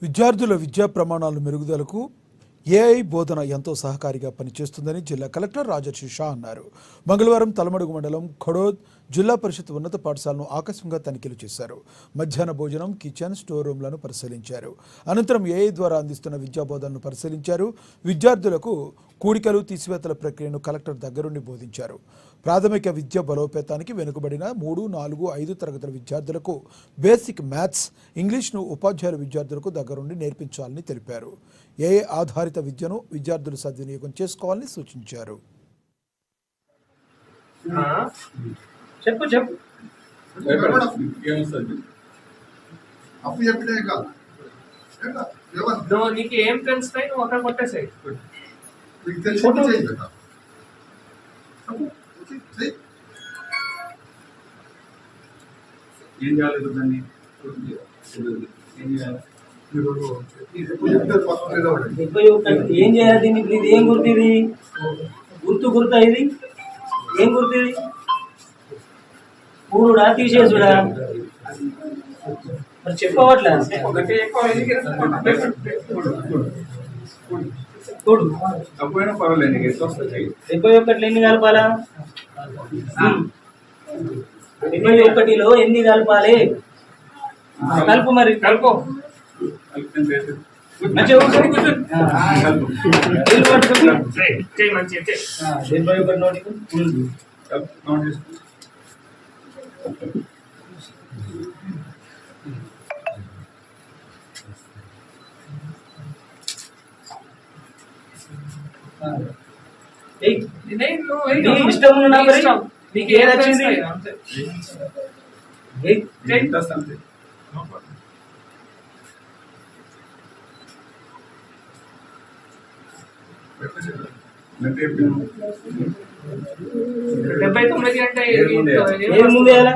విద్యార్థుల విద్యా ప్రమాణాలు మెరుగుదలకు ఏఐ బోధన ఎంతో సహకారిగా పనిచేస్తుందని జిల్లా కలెక్టర్ రాజర్షి షా అన్నారు. మంగళవారం తలమడుగు మండలం ఖొడోద్ జిల్లా పరిషత్ ఉన్నత పాఠశాలను ఆకస్మికంగా తనిఖీలు చేశారు. మధ్యాహ్న భోజనం, కిచెన్, స్టోర్ రూమ్లను పరిశీలించారు. అనంతరం ఏఐ ద్వారా అందిస్తున్న విద్యా బోధనను పరిశీలించారు. విద్యార్థులకు కూడికలు, తీసివేతల ప్రక్రియను కలెక్టర్ దగ్గరుండి బోధించారు. ప్రాథమిక విద్య బలోపేతానికి వెనుకబడిన 3, 4, 5 తరగతుల విద్యార్థులకు బేసిక్ మ్యాథ్స్, ఇంగ్లీష్ను ఉపాధ్యాయుల విద్యార్థులకు దగ్గరుండి నేర్పించాలని తెలిపారు. ఏఐ ఆధారిత విద్యను విద్యార్థులు సద్వినియోగం చేసుకోవాలని సూచించారు. నీకు ఏం తెలుస్తాయి నువ్వు అక్కడ కొట్టేసాయి. ఏం చేయాలి దాన్ని ఏం చేయాలి ఏం చేయాలి దీన్ని? ఇది ఏం గుర్తు? ఇది గుర్తా? ఇది ఏం గుర్తు? ఇది పూడుడా తీసేసుడా? మరి చెప్పవట్లే. తప్పైనా పర్వాలేదు. 71 ఎన్ని కలపాలా? 71లో ఎన్ని కలపాలి? కలుపు. మరి కలుపు. 71 నోటికి ఇష్టం ఉన్నా మరి నీకు ఏది వచ్చింది? ఏది ముందు వేయాలా?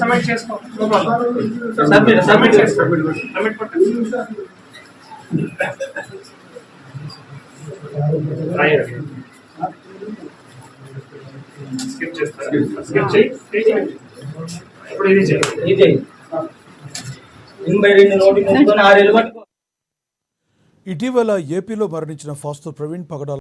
సబ్మిట్ చేసుకో. సబ్మిట్ స్కిప్ చేస్తారా? స్కిప్ చేయి. ఇప్పుడు ఇది చేయి. 82 నోటి 6 పట్టుకో. ఇటీవల ఏపీలో మరణించిన ఫాస్టర్ ప్రవీణ్ పగడాల